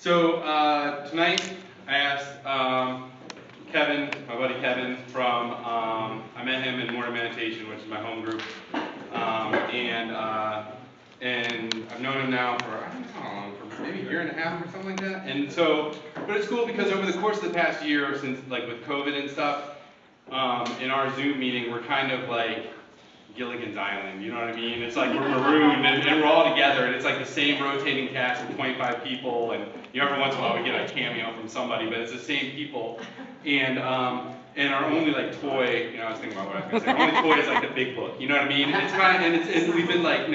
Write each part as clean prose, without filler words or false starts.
So tonight I asked Kevin, my buddy Kevin from, I met him in Morning Meditation, which is my home group, and I've known him now for, I don't know how long, for maybe a year and a half or something like that. And so, but it's cool because over the course of the past year, since like with COVID and stuff, in our Zoom meeting, we're kind of like Gilligan's Island, you know what I mean? It's like we're marooned and we're all together, and it's like the same rotating cast of 25 people, and every once in a while we get a cameo from somebody, but it's the same people. And our only like toy, I was thinking about what I was gonna say. Our only toy is like the big book, you know what I mean? And it's kind of, and we've been like,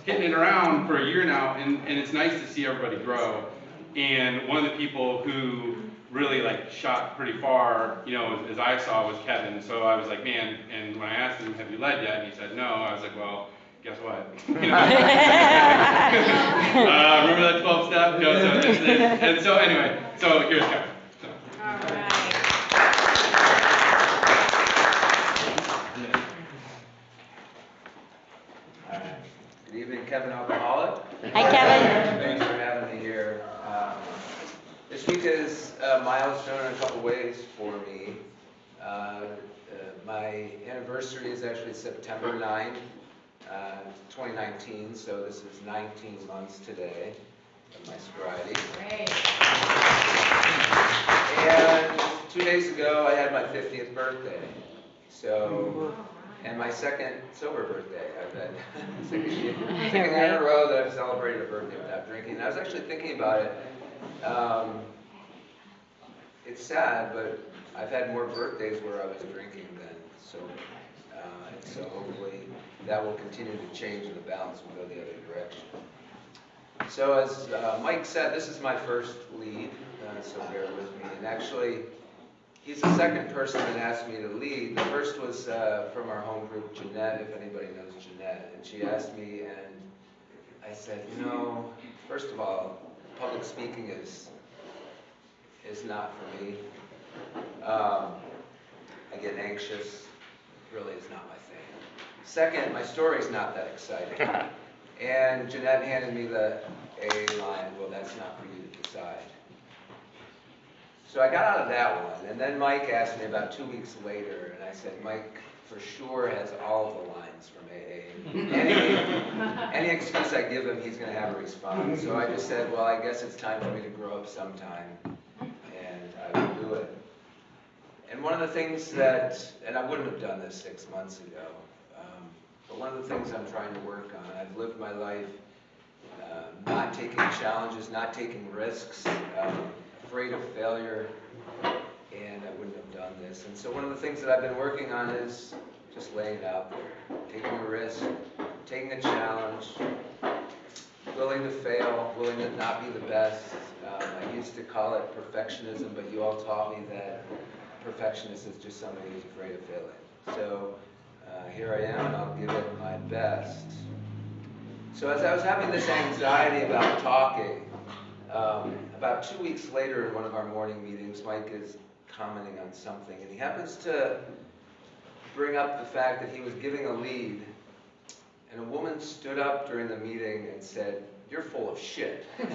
hitting it around for a year now, and it's nice to see everybody grow. And one of the people who really like shot pretty far, as I saw, was Kevin. So I was like, man, and when I asked him, have you led yet? And he said, no. I was like, well, guess what? Remember that 12 step? And so anyway, so here's Kevin. So. All right. Good evening, Kevin Alcoholic. Hi, Kevin. Thanks for having me here. This week is a milestone in a couple ways for me. My anniversary is actually September 9th, 2019, so this is 19 months today of my sobriety. Great. And 2 days ago, I had my 50th birthday. So, and my second sober birthday. I've been second year in a row that I've celebrated a birthday without drinking. And I was actually thinking about it. It's sad, but I've had more birthdays where I was drinking than sober. So hopefully that will continue to change and the balance will go the other direction. So as Mike said, this is my first lead, so bear with me. And actually, he's the second person that asked me to lead. The first was from our home group, Jeanette, if anybody knows Jeanette. And she asked me, and I said, first of all, public speaking is not for me. I get anxious. Really is not my thing. Second, my story's not that exciting. And Jeanette handed me the A line, well, that's not for you to decide. So I got out of that one, and then Mike asked me about 2 weeks later, and I said, Mike for sure has all of the lines from AA. Any excuse I give him, he's going to have a response. So I just said, well, I guess it's time for me to grow up sometime, and I will do it. And one of the things that, and I wouldn't have done this 6 months ago, but one of the things I'm trying to work on, I've lived my life not taking challenges, not taking risks, afraid of failure, and I wouldn't have done this. And so one of the things that I've been working on is just laying it out there, taking a risk, taking a challenge, willing to fail, willing to not be the best. I used to call it perfectionism, but you all taught me that perfectionist is just somebody who's afraid of failing. So here I am, and I'll give it my best. So as I was having this anxiety about talking, about 2 weeks later in one of our morning meetings, Mike is commenting on something, and he happens to bring up the fact that he was giving a lead, and a woman stood up during the meeting and said, "You're full of shit." And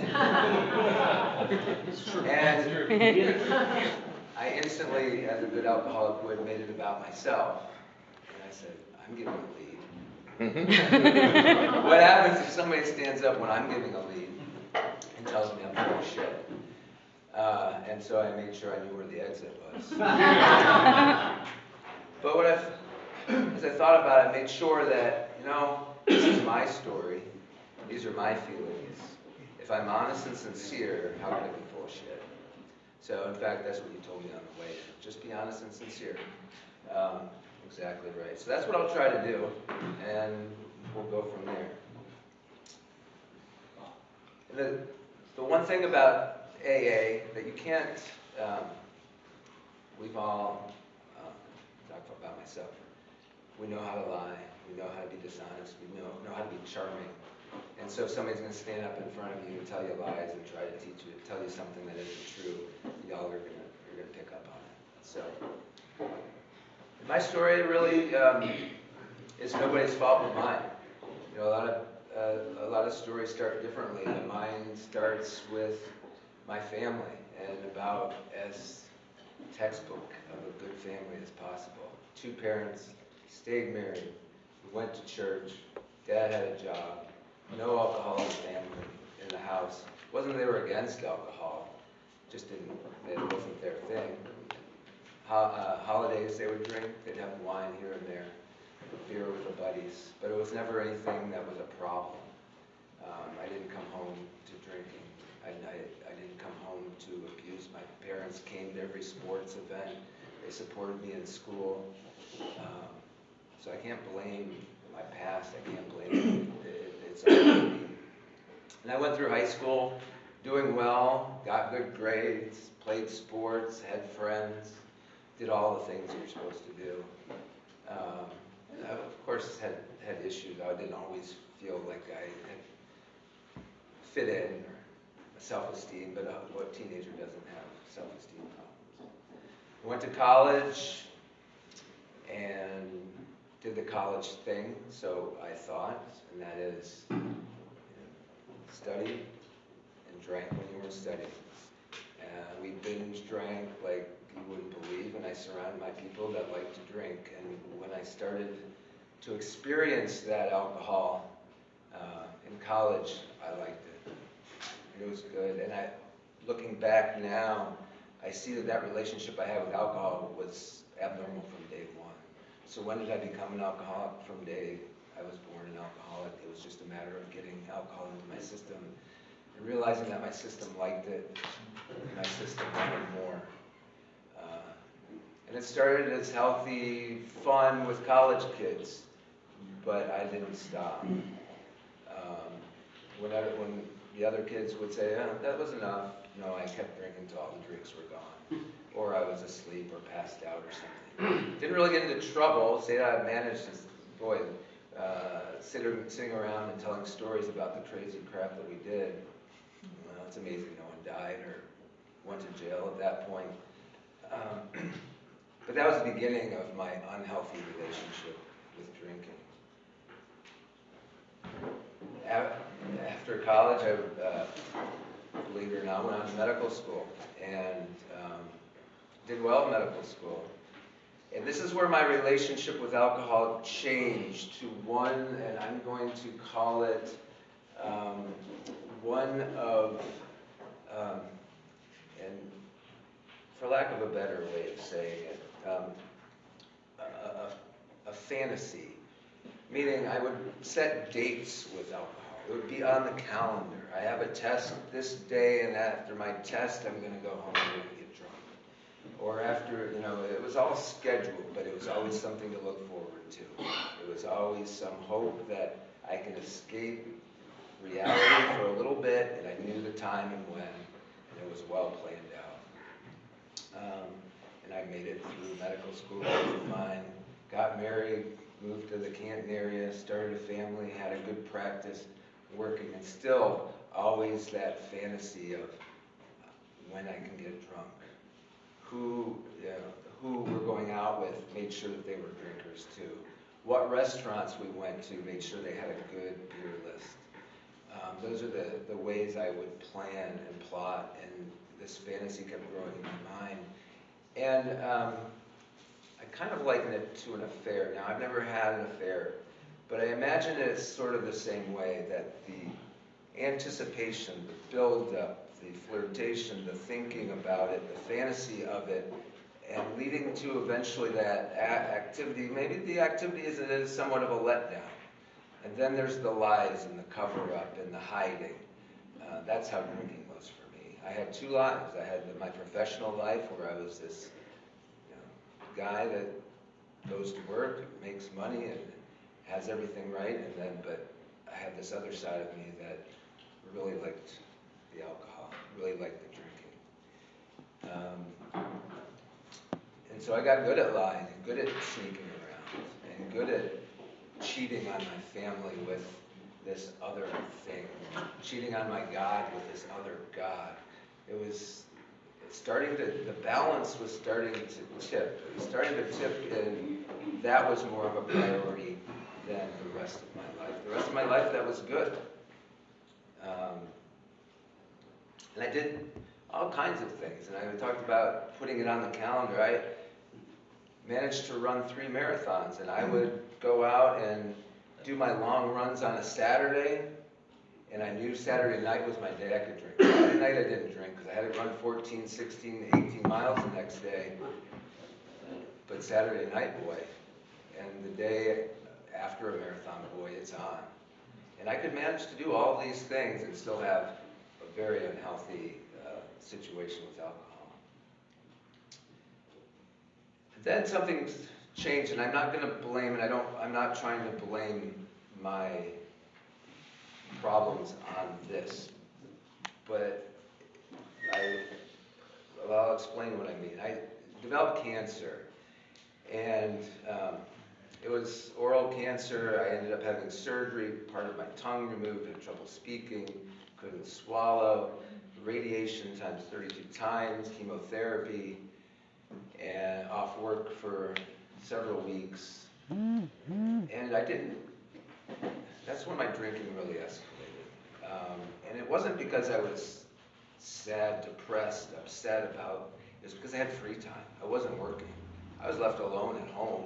I instantly, as a good alcoholic would, made it about myself, and I said, I'm giving a lead. What happens if somebody stands up when I'm giving a lead and tells me I'm full of shit? And so I made sure I knew where the exit was. But as I thought about it, I made sure that, this is my story. These are my feelings. If I'm honest and sincere, how can I be full of shit? So in fact, that's what you told me on the way. Just be honest and sincere. Exactly right. So that's what I'll try to do, and we'll go from there. The one thing about AA that you can't, we've all, talked about myself, we know how to lie, we know how to be dishonest, we know how to be charming. And so if somebody's going to stand up in front of you and tell you lies and try to tell you something that isn't true, y'all are going to pick up on it. So my story really is nobody's fault but mine. A lot of stories start differently. Mine starts with my family and about as textbook of a good family as possible. 2 parents, stayed married, we went to church, dad had a job, no alcohol in the family, in the house. It wasn't they were against alcohol, just didn't, it wasn't their thing. Holidays they would drink, they'd have wine here and there, beer with the buddies, but it was never anything that was a problem. I didn't come home to drinking. I didn't come home to abuse. My parents came to every sports event. They supported me in school. So I can't blame my past. I can't blame it. It's all on me. And I went through high school doing well, got good grades, played sports, had friends, did all the things you're supposed to do. And I, of course, had issues. I didn't always feel like I had fit in or self-esteem, but what teenager doesn't have self-esteem problems? I went to college and did the college thing, so I thought, and that is, study and drank when you weren't studying. We binge drank like you wouldn't believe, and I surrounded my people that like to drink. And when I started to experience that alcohol in college, I liked it. It was good. And looking back now, I see that relationship I had with alcohol was abnormal from day one. So when did I become an alcoholic? From day I was born an alcoholic. It was just a matter of getting alcohol into my system and realizing that my system liked it and my system wanted more. And it started as healthy fun with college kids, but I didn't stop. When the other kids would say, oh, that was enough, no, I kept drinking until all the drinks were gone. Or I was asleep or passed out or something. Didn't really get into trouble. Say I managed to, sitting around and telling stories about the crazy crap that we did. Well, it's amazing no one died or went to jail at that point. But that was the beginning of my unhealthy relationship with drinking. After college, I, believe it or not, went on to medical school and did well in medical school. And this is where my relationship with alcohol changed to one, and I'm going to call it one of, and for lack of a better way of saying it, a fantasy. Meaning I would set dates with alcohol. It would be on the calendar. I have a test this day, and after my test, I'm going to go home and get drunk. Or after, it was all scheduled, but it was always something to look forward to. It was always some hope that I can escape reality for a little bit, and I knew the time and when, and it was well planned out. And I made it through medical school with mine, got married, moved to the Canton area, started a family, had a good practice working, and still always that fantasy of when I can get drunk. Who we're going out with made sure that they were drinkers too. What restaurants we went to made sure they had a good beer list. Those are the ways I would plan and plot, and this fantasy kept growing in my mind. And I kind of liken it to an affair. Now, I've never had an affair, but I imagine it's sort of the same way, that the anticipation, the build-up, the flirtation, the thinking about it, the fantasy of it, and leading to eventually that activity. Maybe the activity is somewhat of a letdown. And then there's the lies and the cover-up and the hiding. That's how drinking was for me. I had 2 lives. I had my professional life, where I was this guy that goes to work, makes money, and has everything right, but I had this other side of me that really liked the alcohol, really liked the drinking. And so I got good at lying, and good at sneaking around, and good at cheating on my family with this other thing, cheating on my God with this other God. The balance was starting to tip. It was starting to tip, and that was more of a priority than the rest of my life. The rest of my life, that was good. And I did all kinds of things. And I talked about putting it on the calendar. I managed to run 3 marathons, and I would go out and do my long runs on a Saturday, and I knew Saturday night was my day I could drink. Friday night I didn't drink because I had to run 14, 16, 18 miles the next day. But Saturday night, boy, and the day after a marathon, boy, it's on. And I could manage to do all these things and still have a very unhealthy situation with alcohol. Then something changed, and I'm not going to blame, and I'm not trying to blame my problems on this, but I'll explain what I mean. I developed cancer, and it was oral cancer. I ended up having surgery, part of my tongue removed, had trouble speaking, couldn't swallow, radiation times 32 times, chemotherapy, and off work for several weeks. And that's when my drinking really escalated. And it wasn't because I was sad, depressed, upset about it. It was because I had free time. I wasn't working. I was left alone at home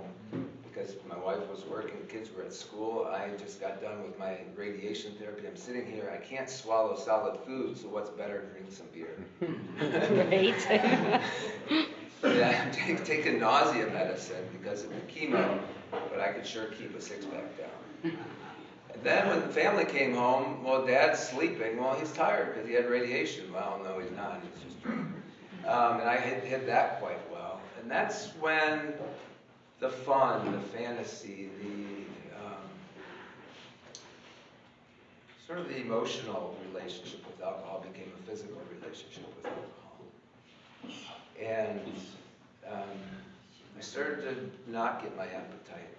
because my wife was working, the kids were at school. I just got done with my radiation therapy. I'm sitting here, I can't swallow solid food, so what's better, drink some beer. Right. Yeah, I'm taking nausea medicine because of the chemo, but I could sure keep a six-pack down. And then when the family came home, well, Dad's sleeping. Well, he's tired because he had radiation. Well, no, he's not. He's just drinking. And I hid that quite well. And that's when the fun, the fantasy, sort of the emotional relationship with alcohol became a physical relationship with alcohol. And I started to not get my appetite.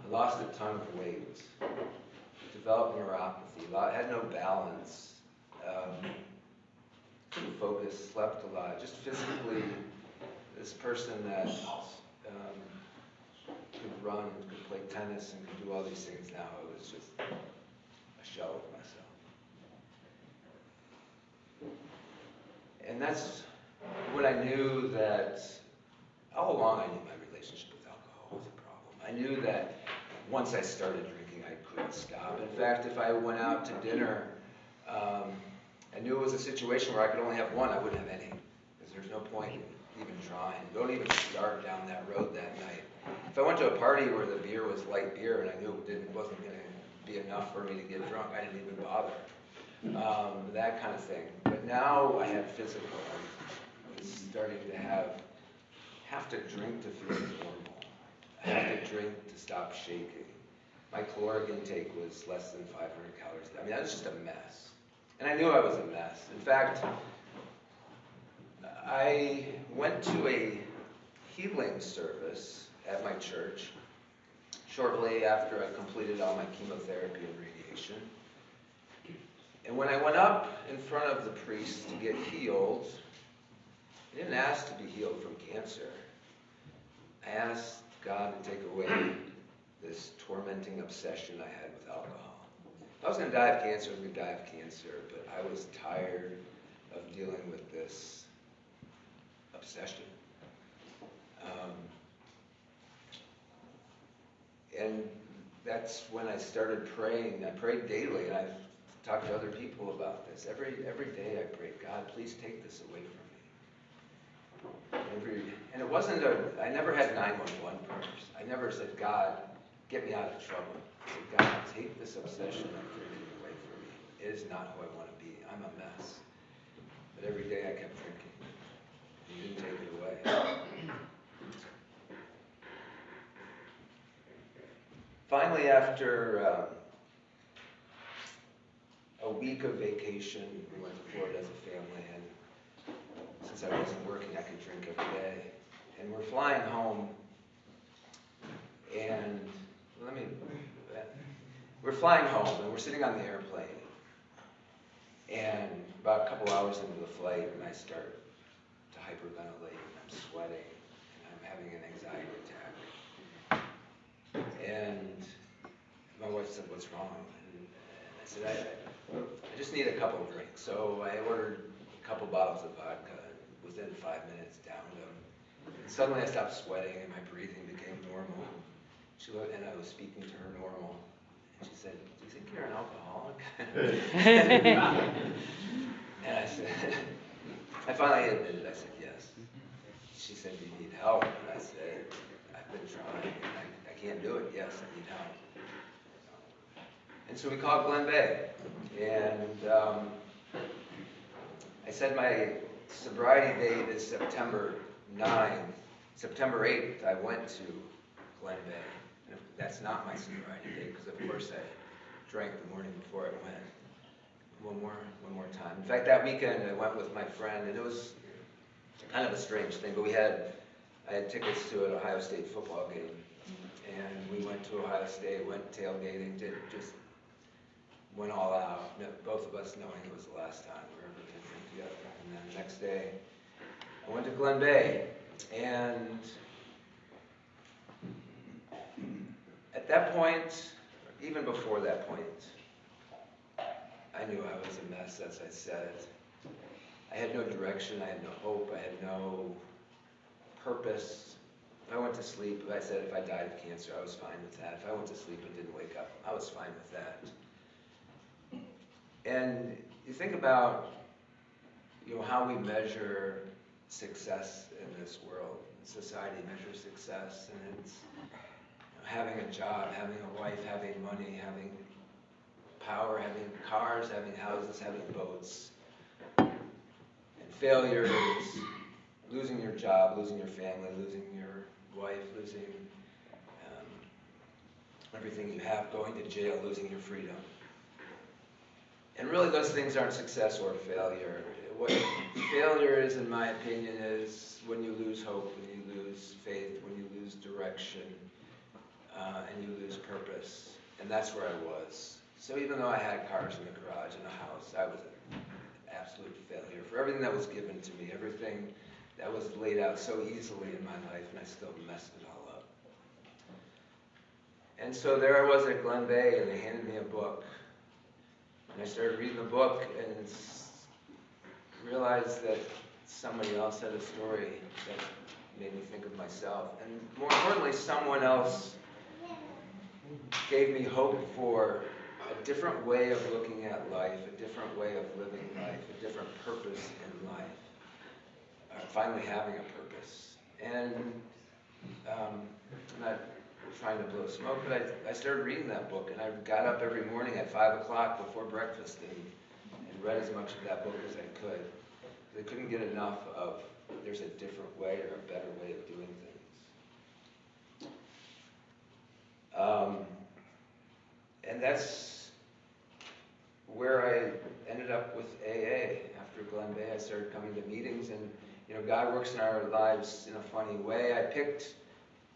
I lost a ton of weight, developed neuropathy, had no balance, couldn't focus, slept a lot. Just physically, this person that could run, could play tennis, and could do all these things now, it was just a shell of myself. And that's when I knew that, all along I knew my relationship with alcohol was a problem. I knew that once I started drinking, I couldn't stop. In fact, if I went out to dinner, I knew it was a situation where I could only have one, I wouldn't have any. Because there's no point in even trying. Don't even start down that road that night. If I went to a party where the beer was light beer and I knew it wasn't going to be enough for me to get drunk, I didn't even bother. That kind of thing. But now I had physical. I was starting to have to drink to feel normal. I have to drink to stop shaking. My caloric intake was less than 500 calories. I mean, that was just a mess. And I knew I was a mess. In fact, I went to a healing service at my church shortly after I completed all my chemotherapy and radiation. And when I went up in front of the priest to get healed, I didn't ask to be healed from cancer. I asked God to take away this tormenting obsession I had with alcohol. If I was going to die of cancer, I was going to die of cancer, but I was tired of dealing with this obsession. And that's when I started praying. I prayed daily, and I've talked to other people about this. Every day I prayed, God, please take this away from me. And it wasn't I never had 911 prayers. I never said, God, get me out of trouble. I said, God, take this obsession of drinking away from me. It is not who I want to be. I'm a mess. But every day I kept drinking. He didn't take it away. Finally, after a week of vacation, we went to Florida as a family, and since I wasn't working, I could drink every day. And we're flying home, and we're flying home, and we're sitting on the airplane, and about a couple hours into the flight, and I start to hyperventilate, and I'm sweating, and I'm having an anxiety attack. And my wife said, what's wrong? And I said, I just need a couple of drinks. So I ordered a couple bottles of vodka, and within 5 minutes downed them. And suddenly I stopped sweating and my breathing became normal. She looked, and I was speaking to her normal. And she said, "Do you think you're an alcoholic?" And I said, I finally admitted, I said, "Yes." She said, "Do you need help?" And I said, "I've been trying, and I can't do it. Yes, I need help." And so we called Glen Bay. And I said my sobriety date is September 9th. September 8th, I went to Glen Bay. And that's not my sobriety date, because of course I drank the morning before I went. One more time. In fact, that weekend I went with my friend, and it was kind of a strange thing, but I had tickets to an Ohio State football game, and we went to Ohio State, went tailgating, went all out, both of us knowing it was the last time we were ever going to drink together. And then the next day, I went to Glen Bay, and at that point, even before that point, I knew I was a mess, as I said. I had no direction, I had no hope, I had no purpose. If I went to sleep, I said if I died of cancer, I was fine with that. If I went to sleep and didn't wake up, I was fine with that. And you think about, how we measure success in this world. Society measures success, and it's having a job, having a wife, having money, having power, having cars, having houses, having boats. And failure is losing your job, losing your family, losing your wife, losing everything you have, going to jail, losing your freedom. And really those things aren't success or failure. What failure is, in my opinion, is when you lose hope, when you lose faith, when you lose direction, and you lose purpose. And that's where I was. So even though I had cars in the garage and a house, I was an absolute failure for everything that was given to me, everything that was laid out so easily in my life, and I still messed it all up. And so there I was at Glen Bay, and they handed me a book. And I started reading the book and realized that somebody else had a story that made me think of myself. And more importantly, someone else gave me hope for a different way of looking at life, a different way of living life, a different purpose in life, finally having a purpose. And I'm not trying to blow smoke, but I started reading that book, and I got up every morning at 5 o'clock before breakfast and read as much of that book as I could. I couldn't get enough of there's a different way or a better way of doing things. And that's where I ended up with AA. After Glen Bay, I started coming to meetings, and God works in our lives in a funny way. I picked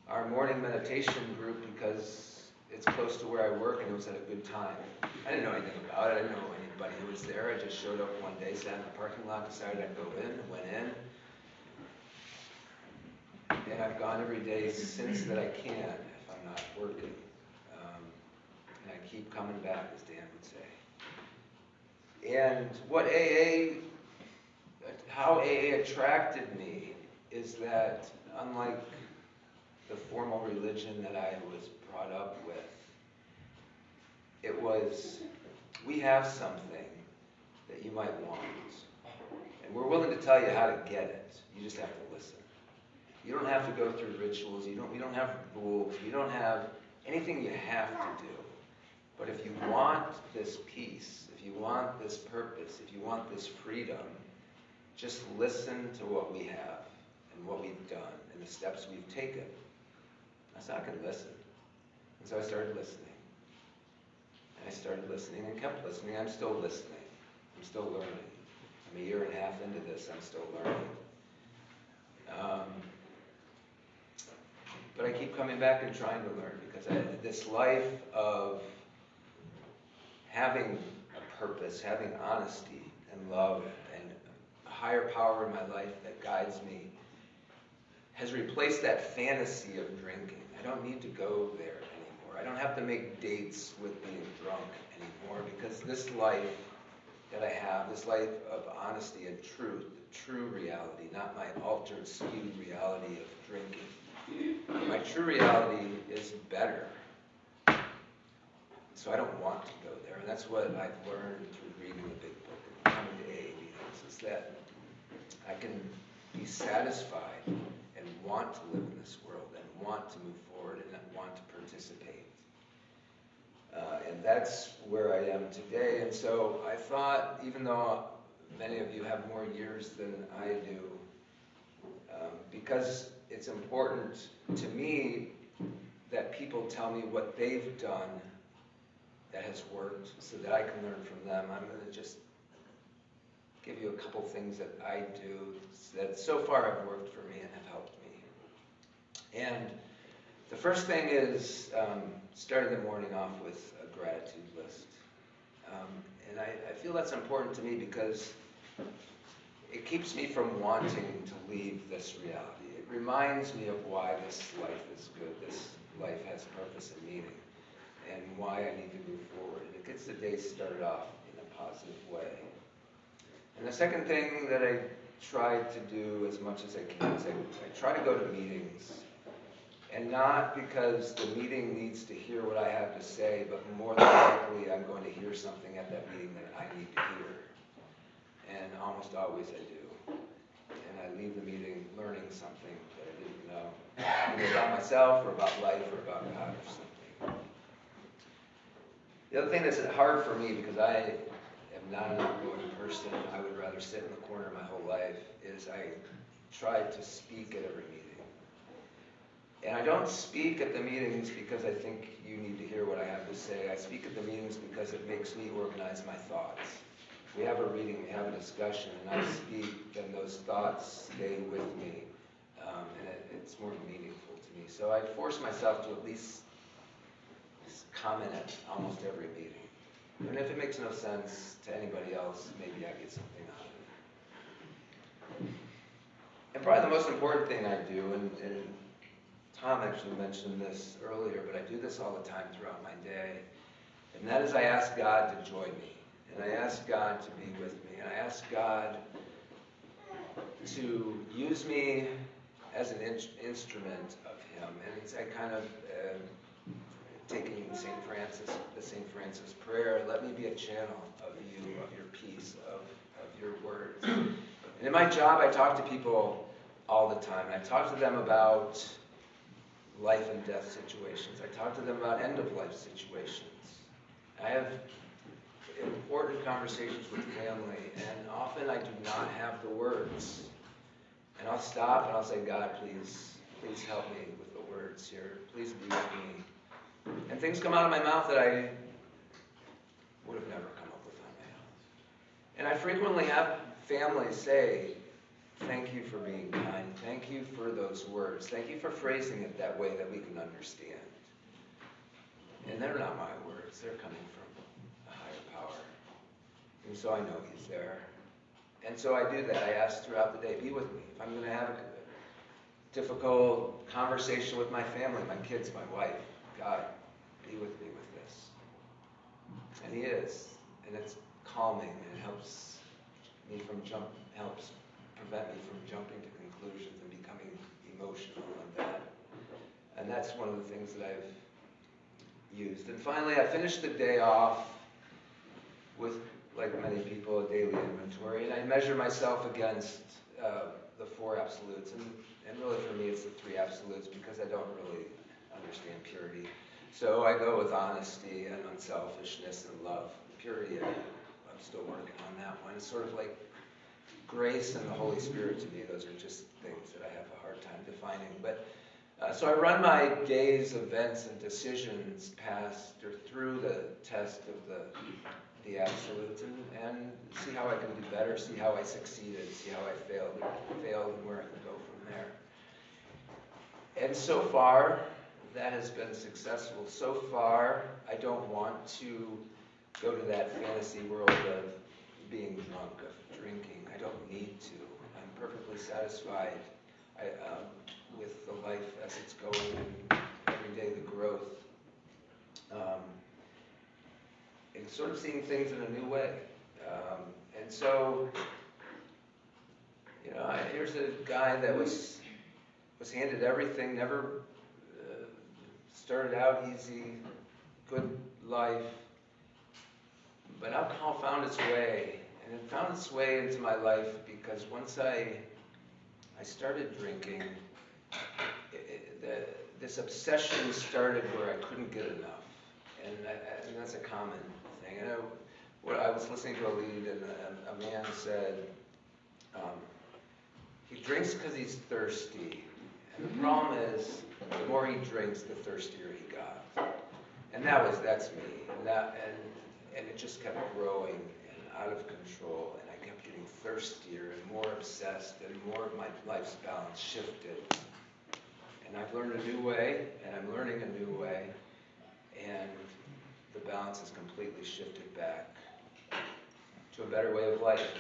our morning meditation group because it's close to where I work, and it was at a good time. I didn't know anything about it. I didn't know anybody who was there. I just showed up one day, sat in the parking lot, decided I'd go in, went in. And I've gone every day since that I can, if I'm not working. And I keep coming back, as Dan would say. And how AA attracted me is that, unlike the formal religion that I was brought up with, it was, we have something that you might want, and we're willing to tell you how to get it. You just have to listen. You don't have to go through rituals. We don't have rules. We don't have anything you have to do. But if you want this peace, if you want this purpose, if you want this freedom, just listen to what we have and what we've done and the steps we've taken. I said, I can listen. And so I started listening. And I started listening and kept listening. I'm still listening. I'm still learning. I'm a year and a half into this. I'm still learning. But I keep coming back and trying to learn, because this life of having a purpose, having honesty and love and a higher power in my life that guides me has replaced that fantasy of drinking. I don't need to go there anymore. I don't have to make dates with being drunk anymore, because this life that I have, this life of honesty and truth, the true reality, not my altered, skewed reality of drinking. My true reality is better. So I don't want to go there. And that's what I've learned through reading the big book and coming to AA meetings, is that I can be satisfied and want to live in this world and want to move forward and want to participate. And that's where I am today. And so I thought, even though many of you have more years than I do, because it's important to me that people tell me what they've done that has worked so that I can learn from them, I'm going to just give you a couple things that I do that so far have worked for me and have helped me. And the first thing is starting the morning off with a gratitude list. And I feel that's important to me because it keeps me from wanting to leave this reality. It reminds me of why this life is good, this life has purpose and meaning, and why I need to move forward. And it gets the day started off in a positive way. And the second thing that I try to do as much as I can is I try to go to meetings. And not because the meeting needs to hear what I have to say, but more than likely I'm going to hear something at that meeting that I need to hear. And almost always I do. And I leave the meeting learning something that I didn't know, either about myself or about life or about God or something. The other thing that's hard for me, because I am not an outgoing person, I would rather sit in the corner my whole life, is I try to speak at every meeting. And I don't speak at the meetings because I think you need to hear what I have to say. I speak at the meetings because it makes me organize my thoughts. If we have a reading, we have a discussion, and I speak, then those thoughts stay with me, and it's more meaningful to me. So I force myself to at least comment at almost every meeting. And if it makes no sense to anybody else, maybe I get something out of it. And probably the most important thing I do, and Tom actually mentioned this earlier, but I do this all the time throughout my day, and that is I ask God to join me, and I ask God to be with me, and I ask God to use me as an instrument of Him. And it's kind of taking the St. Francis prayer, let me be a channel of you, of your peace, of your words. And in my job, I talk to people all the time, and I talk to them about life and death situations. I talk to them about end-of-life situations. I have important conversations with family, and often I do not have the words. And I'll stop and I'll say, God, please help me with the words here. Please be with me. And things come out of my mouth that I would have never come up with on my own. And I frequently have families say, thank you for being kind. Thank you for those words. Thank you for phrasing it that way that we can understand. And they're not my words. They're coming from a higher power. And so I know He's there. And so I do that. I ask throughout the day, be with me. If I'm going to have a difficult conversation with my family, my kids, my wife, God, be with me with this. And He is. And it's calming, and it helps prevent me from jumping to conclusions and becoming emotional and that. And that's one of the things that I've used. And finally, I finished the day off with, like many people, a daily inventory. And I measure myself against the four absolutes. And really for me, it's the three absolutes because I don't really understand purity. So I go with honesty and unselfishness and love. Purity, I'm still working on that one. It's sort of like grace and the Holy Spirit to me. Those are just things that I have a hard time defining. But so I run my day's events and decisions past or through the test of the absolutes and see how I can do better, see how I succeeded, see how I failed and where I can go from there. And so far, that has been successful. So far, I don't want to go to that fantasy world of being drunk, of drinking. I don't need to. I'm perfectly satisfied with the life as it's going and every day the growth. And sort of seeing things in a new way. And so, here's a guy that was handed everything, never started out easy, good life, but alcohol found its way, and it found its way into my life because once I started drinking, this obsession started where I couldn't get enough, and that's a common thing. And I was listening to a lead, and a man said, he drinks because he's thirsty, and the problem is, the more he drinks, the thirstier he got. And that's me, and it just kept growing and out of control, and I kept getting thirstier and more obsessed, and more of my life's balance shifted. And I've learned a new way, and I'm learning a new way, and the balance has completely shifted back to a better way of life.